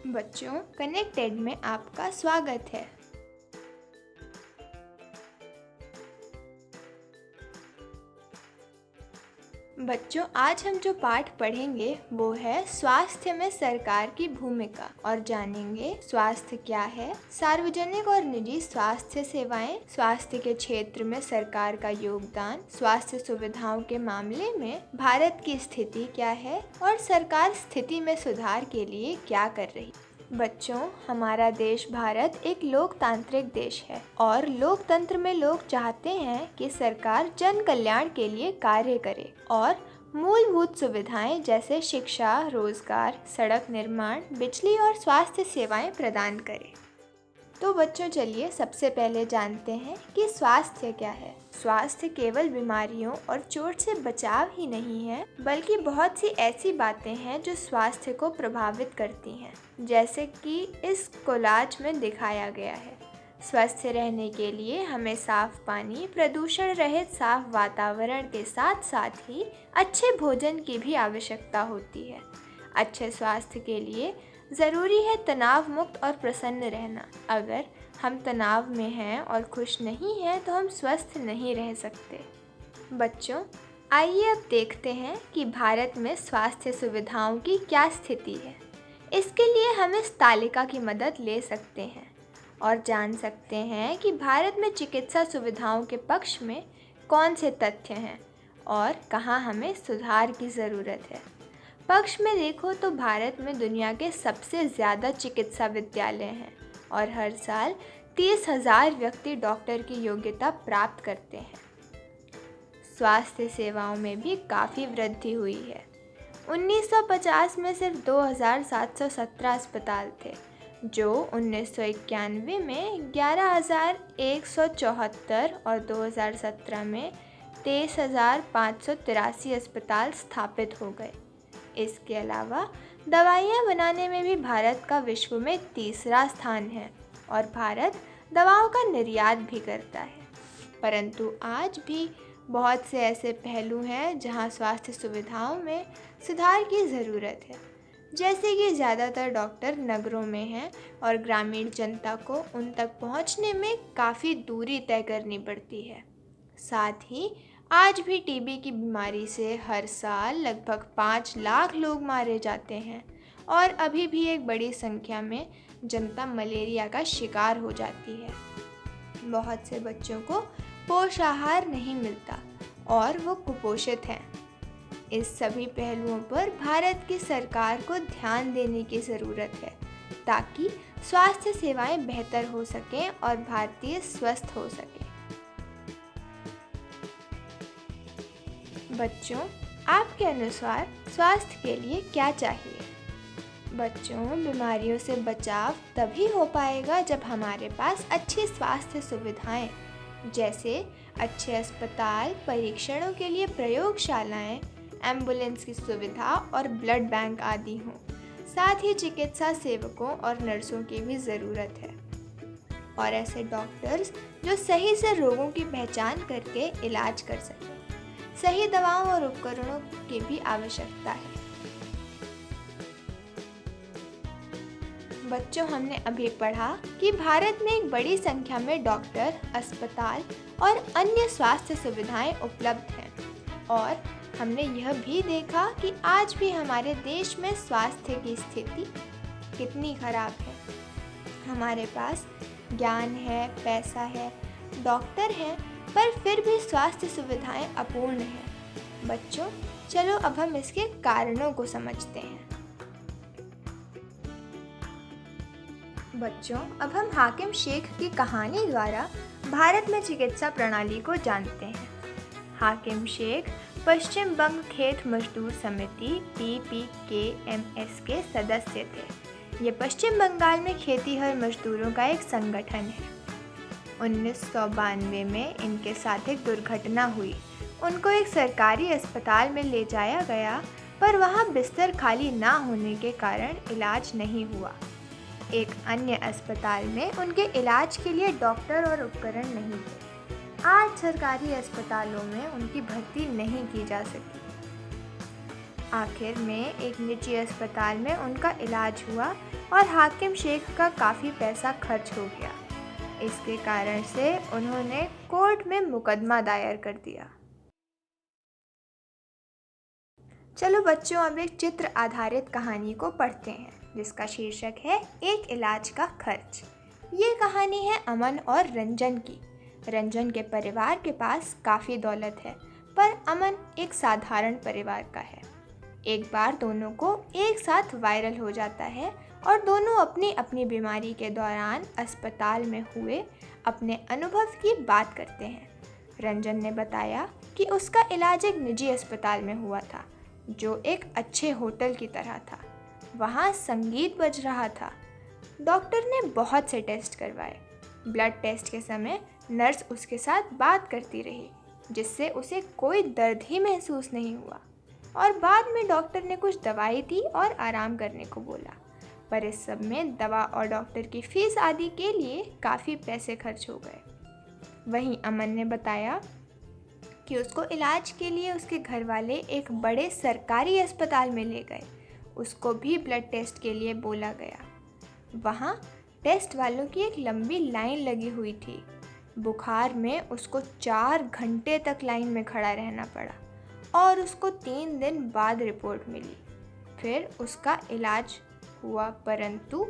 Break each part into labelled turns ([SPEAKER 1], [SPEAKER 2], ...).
[SPEAKER 1] बच्चों, कनेक्टेड में आपका स्वागत है। बच्चों, आज हम जो पाठ पढ़ेंगे वो है स्वास्थ्य में सरकार की भूमिका और जानेंगे स्वास्थ्य क्या है, सार्वजनिक और निजी स्वास्थ्य सेवाएं, स्वास्थ्य के क्षेत्र में सरकार का योगदान, स्वास्थ्य सुविधाओं के मामले में भारत की स्थिति क्या है और सरकार स्थिति में सुधार के लिए क्या कर रही है। बच्चों, हमारा देश भारत एक लोकतांत्रिक देश है और लोकतंत्र में लोग चाहते हैं कि सरकार जन कल्याण के लिए कार्य करे और मूलभूत सुविधाएं जैसे शिक्षा, रोजगार, सड़क निर्माण, बिजली और स्वास्थ्य सेवाएं प्रदान करे। तो बच्चों, चलिए सबसे पहले जानते हैं कि स्वास्थ्य क्या है। स्वास्थ्य केवल बीमारियों और चोट से बचाव ही नहीं है, बल्कि बहुत सी ऐसी बातें हैं जो स्वास्थ्य को प्रभावित करती हैं, जैसे कि इस कोलाज में दिखाया गया है। स्वस्थ रहने के लिए हमें साफ पानी, प्रदूषण रहित साफ वातावरण के साथ साथ ही अच्छे भोजन की भी आवश्यकता होती है। अच्छे स्वास्थ्य के लिए ज़रूरी है तनाव मुक्त और प्रसन्न रहना। अगर हम तनाव में हैं और खुश नहीं हैं तो हम स्वस्थ नहीं रह सकते। बच्चों, आइए अब देखते हैं कि भारत में स्वास्थ्य सुविधाओं की क्या स्थिति है। इसके लिए हम इस तालिका की मदद ले सकते हैं और जान सकते हैं कि भारत में चिकित्सा सुविधाओं के पक्ष में कौन से तथ्य हैं और कहाँ हमें सुधार की ज़रूरत है। पक्ष में देखो तो भारत में दुनिया के सबसे ज़्यादा चिकित्सा विद्यालय हैं और हर साल 30,000 व्यक्ति डॉक्टर की योग्यता प्राप्त करते हैं। स्वास्थ्य सेवाओं में भी काफ़ी वृद्धि हुई है। 1950 में सिर्फ 2,717 अस्पताल थे, जो 1991 में 11,174 और 2017 में 23,583 अस्पताल स्थापित हो गए। इसके अलावा दवाइयाँ बनाने में भी भारत का विश्व में तीसरा स्थान है और भारत दवाओं का निर्यात भी करता है। परंतु आज भी बहुत से ऐसे पहलू हैं जहां स्वास्थ्य सुविधाओं में सुधार की ज़रूरत है, जैसे कि ज़्यादातर डॉक्टर नगरों में हैं और ग्रामीण जनता को उन तक पहुंचने में काफ़ी दूरी तय करनी पड़ती है। साथ ही आज भी टीबी की बीमारी से हर साल लगभग 5 लाख लोग मारे जाते हैं और अभी भी एक बड़ी संख्या में जनता मलेरिया का शिकार हो जाती है। बहुत से बच्चों को पोषाहार नहीं मिलता और वो कुपोषित हैं। इस सभी पहलुओं पर भारत की सरकार को ध्यान देने की ज़रूरत है ताकि स्वास्थ्य सेवाएं बेहतर हो सकें और भारतीय स्वस्थ हो सकें। बच्चों, आपके अनुसार स्वास्थ्य के लिए क्या चाहिए? बच्चों, बीमारियों से बचाव तभी हो पाएगा जब हमारे पास अच्छी स्वास्थ्य सुविधाएं जैसे अच्छे अस्पताल, परीक्षणों के लिए प्रयोगशालाएं, एम्बुलेंस की सुविधा और ब्लड बैंक आदि हों। साथ ही चिकित्सा सेवकों और नर्सों की भी ज़रूरत है और ऐसे डॉक्टर्स जो सही से रोगों की पहचान करके इलाज कर सकें। सही दवाओं और उपकरणों की भी आवश्यकता है। बच्चों, हमने अभी पढ़ा कि भारत में एक बड़ी संख्या में डॉक्टर, अस्पताल और अन्य स्वास्थ्य सुविधाएं उपलब्ध हैं और हमने यह भी देखा कि आज भी हमारे देश में स्वास्थ्य की स्थिति कितनी खराब है। हमारे पास ज्ञान है, पैसा है, डॉक्टर हैं, पर फिर भी स्वास्थ्य सुविधाएं अपूर्ण हैं। बच्चों, चलो अब हम इसके कारणों को समझते हैं। बच्चों, अब हम हाकिम शेख की कहानी द्वारा भारत में चिकित्सा प्रणाली को जानते हैं। हाकिम शेख पश्चिम बंग खेत मजदूर समिति PPKMS के सदस्य थे। ये पश्चिम बंगाल में खेतीहर मजदूरों का एक संगठन है। 1992 में इनके साथ एक दुर्घटना हुई। उनको एक सरकारी अस्पताल में ले जाया गया, पर वहाँ बिस्तर खाली ना होने के कारण इलाज नहीं हुआ। एक अन्य अस्पताल में उनके इलाज के लिए डॉक्टर और उपकरण नहीं थे। आज सरकारी अस्पतालों में उनकी भर्ती नहीं की जा सकी। आखिर में एक निजी अस्पताल में उनका इलाज हुआ, और हाकिम शेख का काफ़ी पैसा खर्च हो गया। इसके कारण से उन्होंने कोर्ट में मुकदमा दायर कर दिया। चलो बच्चों, अब एक चित्र आधारित कहानी को पढ़ते हैं जिसका शीर्षक है एक इलाज का खर्च। ये कहानी है अमन और रंजन की। रंजन के परिवार के पास काफ़ी दौलत है, पर अमन एक साधारण परिवार का है। एक बार दोनों को एक साथ वायरल हो जाता है और दोनों अपनी अपनी बीमारी के दौरान अस्पताल में हुए अपने अनुभव की बात करते हैं। रंजन ने बताया कि उसका इलाज एक निजी अस्पताल में हुआ था, जो एक अच्छे होटल की तरह था। वहाँ संगीत बज रहा था। डॉक्टर ने बहुत से टेस्ट करवाए। ब्लड टेस्ट के समय नर्स उसके साथ बात करती रही, जिससे उसे कोई दर्द ही महसूस नहीं हुआ। और बाद में डॉक्टर ने कुछ दवाई दी और आराम करने को बोला। पर इस सब में दवा और डॉक्टर की फीस आदि के लिए काफ़ी पैसे खर्च हो गए। वहीं अमन ने बताया कि उसको इलाज के लिए उसके घर वाले एक बड़े सरकारी अस्पताल में ले गए। उसको भी ब्लड टेस्ट के लिए बोला गया। वहाँ टेस्ट वालों की एक लंबी लाइन लगी हुई थी। बुखार में उसको 4 घंटे तक लाइन में खड़ा रहना पड़ा और उसको 3 दिन बाद रिपोर्ट मिली। फिर उसका इलाज हुआ, परंतु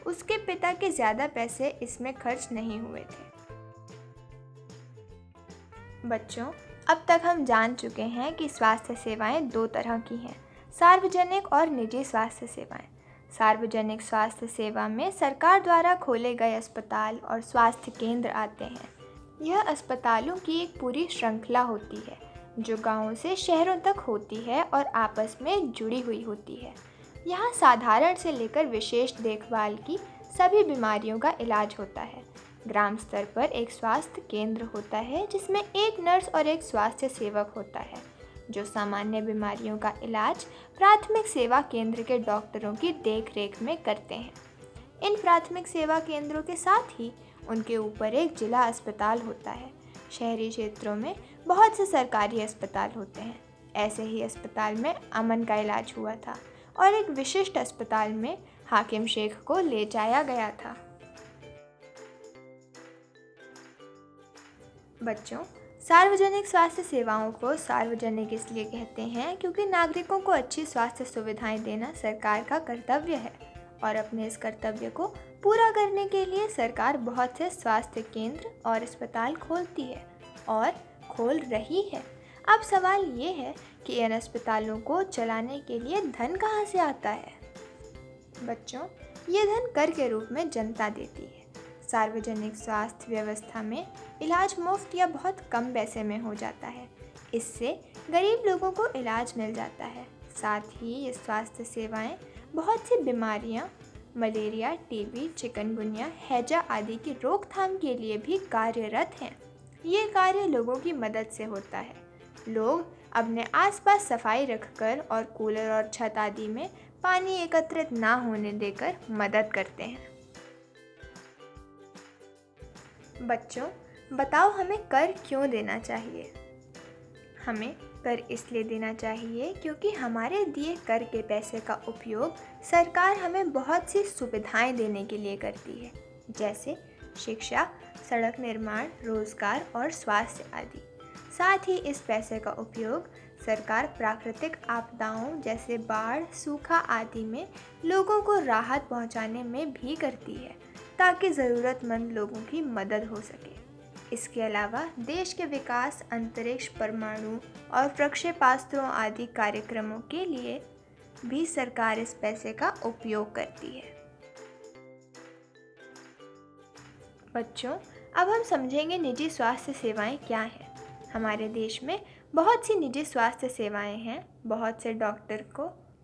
[SPEAKER 1] उसके पिता के ज़्यादा पैसे इसमें खर्च नहीं हुए थे। बच्चों, अब तक हम जान चुके हैं कि स्वास्थ्य सेवाएं 2 तरह की हैं, सार्वजनिक और निजी स्वास्थ्य सेवाएं। सार्वजनिक स्वास्थ्य सेवा में सरकार द्वारा खोले गए अस्पताल और स्वास्थ्य केंद्र आते हैं। यह अस्पतालों की एक पूरी श्रृंखला होती है, जो गांवों से शहरों तक होती है और आपस में जुड़ी हुई होती है। यहाँ साधारण से लेकर विशेष देखभाल की सभी बीमारियों का इलाज होता है। ग्राम स्तर पर एक स्वास्थ्य केंद्र होता है, जिसमें एक नर्स और एक स्वास्थ्य सेवक होता है, जो सामान्य बीमारियों का इलाज प्राथमिक सेवा केंद्र के डॉक्टरों की देखरेख में करते हैं। इन प्राथमिक सेवा केंद्रों के साथ ही उनके ऊपर एक जिला अस्पताल होता है। शहरी क्षेत्रों में बहुत से सरकारी अस्पताल होते हैं। ऐसे ही अस्पताल में अमन का इलाज हुआ था और एक विशिष्ट अस्पताल में हाकिम शेख को ले जाया गया था। बच्चों, सार्वजनिक स्वास्थ्य सेवाओं को सार्वजनिक इसलिए कहते हैं क्योंकि नागरिकों को अच्छी स्वास्थ्य सुविधाएं देना सरकार का कर्तव्य है और अपने इस कर्तव्य को पूरा करने के लिए सरकार बहुत से स्वास्थ्य केंद्र और अस्पताल खोलती है और खोल रही है। अब सवाल ये है कि इन अस्पतालों को चलाने के लिए धन कहाँ से आता है? बच्चों, ये धन कर के रूप में जनता देती है। सार्वजनिक स्वास्थ्य व्यवस्था में इलाज मुफ्त या बहुत कम पैसे में हो जाता है। इससे गरीब लोगों को इलाज मिल जाता है। साथ ही ये स्वास्थ्य सेवाएं बहुत सी बीमारियां, मलेरिया, टीबी, चिकनगुनिया, हैजा आदि की रोकथाम के लिए भी कार्यरत हैं। ये कार्य लोगों की मदद से होता है। लोग अपने आसपास सफाई रखकर और कूलर और छत आदि में पानी एकत्रित ना होने देकर मदद करते हैं। बच्चों, बताओ हमें कर क्यों देना चाहिए? हमें कर इसलिए देना चाहिए क्योंकि हमारे दिए कर के पैसे का उपयोग सरकार हमें बहुत सी सुविधाएं देने के लिए करती है, जैसे शिक्षा, सड़क निर्माण, रोजगार और स्वास्थ्य आदि। साथ ही इस पैसे का उपयोग सरकार प्राकृतिक आपदाओं जैसे बाढ़, सूखा आदि में लोगों को राहत पहुंचाने में भी करती है, ताकि ज़रूरतमंद लोगों की मदद हो सके। इसके अलावा देश के विकास, अंतरिक्ष, परमाणु और प्रक्षेपास्त्रों आदि कार्यक्रमों के लिए भी सरकार इस पैसे का उपयोग करती है। बच्चों, अब हम समझेंगे निजी स्वास्थ्य सेवाएं क्या हैं। हमारे देश में बहुत सी निजी स्वास्थ्य सेवाएं हैं। बहुत से डॉक्टर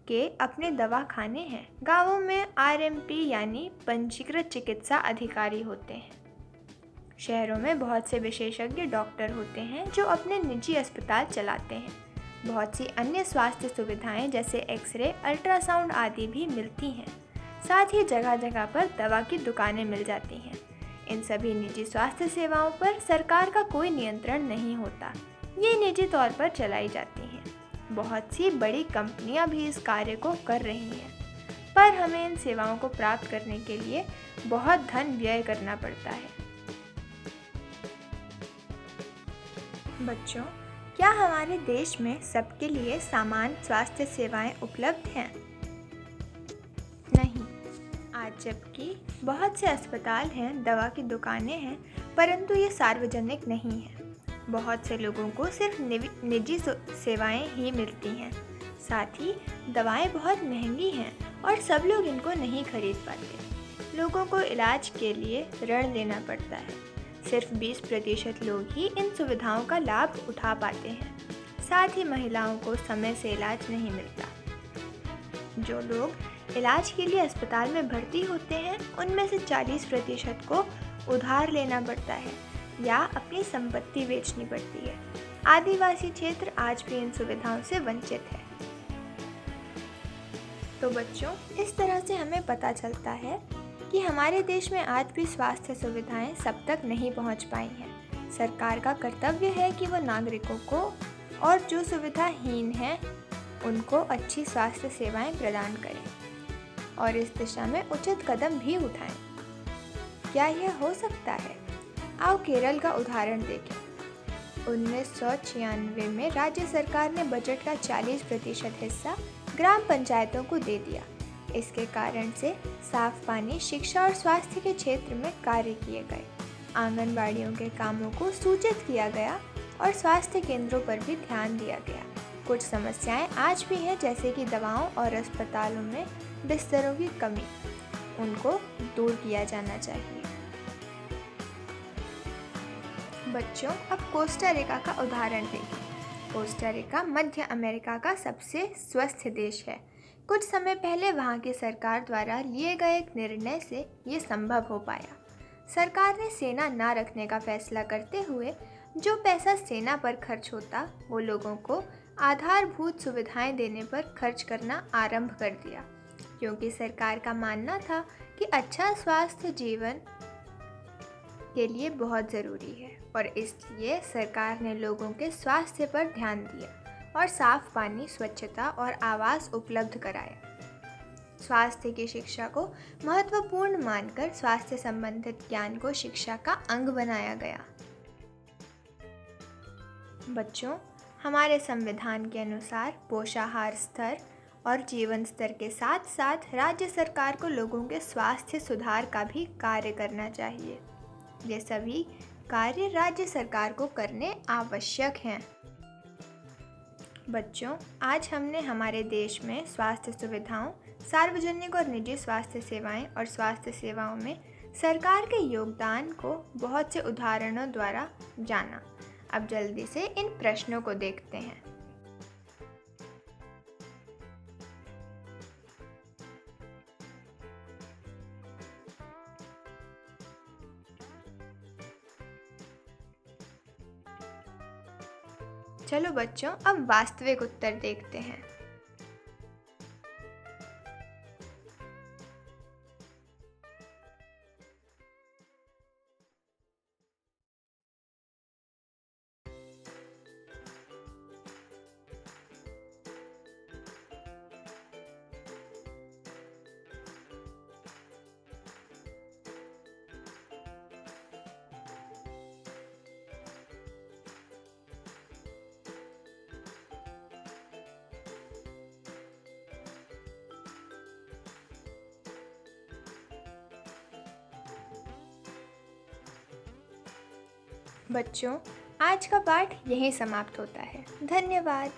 [SPEAKER 1] के अपने दवाखाने हैं। गांवों में आरएमपी यानी पंजीकृत चिकित्सा अधिकारी होते हैं। शहरों में बहुत से विशेषज्ञ डॉक्टर होते हैं जो अपने निजी अस्पताल चलाते हैं। बहुत सी अन्य स्वास्थ्य सुविधाएं जैसे एक्सरे, अल्ट्रासाउंड आदि भी मिलती हैं। साथ ही जगह जगह पर दवा की दुकानें मिल जाती हैं। इन सभी निजी स्वास्थ्य सेवाओं पर सरकार का कोई नियंत्रण नहीं होता। ये निजी तौर पर चलाई जाती हैं। बहुत सी बड़ी कंपनियां भी इस कार्य को कर रही हैं, पर हमें इन सेवाओं को प्राप्त करने के लिए बहुत धन व्यय करना पड़ता है। बच्चों, क्या हमारे देश में सबके लिए समान स्वास्थ्य सेवाएं उपलब्ध हैं? नहीं। आज जबकि बहुत से अस्पताल हैं, दवा की दुकानें हैं, परंतु ये सार्वजनिक नहीं है। बहुत से लोगों को सिर्फ निजी सेवाएं ही मिलती हैं। साथ ही दवाएं बहुत महंगी हैं और सब लोग इनको नहीं खरीद पाते। लोगों को इलाज के लिए ऋण लेना पड़ता है। सिर्फ 20% लोग ही इन सुविधाओं का लाभ उठा पाते हैं। साथ ही महिलाओं को समय से इलाज नहीं मिलता। जो लोग इलाज के लिए अस्पताल में भर्ती होते हैं, उनमें से 40% को उधार लेना पड़ता है या अपनी संपत्ति बेचनी पड़ती है। आदिवासी क्षेत्र आज भी इन सुविधाओं से वंचित है। तो बच्चों, इस तरह से हमें पता चलता है कि हमारे देश में आज भी स्वास्थ्य सुविधाएं सब तक नहीं पहुंच पाई हैं। सरकार का कर्तव्य है कि वो नागरिकों को और जो सुविधाहीन हैं उनको अच्छी स्वास्थ्य सेवाएं प्रदान करें और इस दिशा में उचित कदम भी उठाएं। क्या यह हो सकता है? आओ केरल का उदाहरण देखें। 1996 में राज्य सरकार ने बजट का 40% हिस्सा ग्राम पंचायतों को दे दिया। इसके कारण से साफ पानी, शिक्षा और स्वास्थ्य के क्षेत्र में कार्य किए गए। आंगनबाड़ियों के कामों को सूचित किया गया और स्वास्थ्य केंद्रों पर भी ध्यान दिया गया। कुछ समस्याएं आज भी हैं, जैसे कि दवाओं और अस्पतालों में बिस्तरों की कमी, उनको दूर किया जाना चाहिए। बच्चों, अब कोस्टा रिका का उदाहरण देखें। कोस्टा रिका मध्य अमेरिका का सबसे स्वस्थ देश है। कुछ समय पहले वहाँ की सरकार द्वारा लिए गए एक निर्णय से ये संभव हो पाया। सरकार ने सेना ना रखने का फैसला करते हुए जो पैसा सेना पर खर्च होता, वो लोगों को आधारभूत सुविधाएं देने पर खर्च करना आरंभ कर दिया, क्योंकि सरकार का मानना था कि अच्छा स्वास्थ्य जीवन के लिए बहुत ज़रूरी है और इसलिए सरकार ने लोगों के स्वास्थ्य पर ध्यान दिया और साफ पानी, स्वच्छता और आवास उपलब्ध कराया। स्वास्थ्य की शिक्षा को महत्वपूर्ण मानकर स्वास्थ्य संबंधित ज्ञान को शिक्षा का अंग बनाया गया। बच्चों, हमारे संविधान के अनुसार पोषाहार स्तर और जीवन स्तर के साथ साथ राज्य सरकार को लोगों के स्वास्थ्य सुधार का भी कार्य करना चाहिए। ये सभी कार्य राज्य सरकार को करने आवश्यक हैं। बच्चों, आज हमने हमारे देश में स्वास्थ्य सुविधाओं, सार्वजनिक और निजी स्वास्थ्य सेवाएं और स्वास्थ्य सेवाओं में सरकार के योगदान को बहुत से उदाहरणों द्वारा जाना। अब जल्दी से इन प्रश्नों को देखते हैं। चलो बच्चों, अब वास्तविक उत्तर देखते हैं। बच्चों, आज का पाठ यहीं समाप्त होता है। धन्यवाद।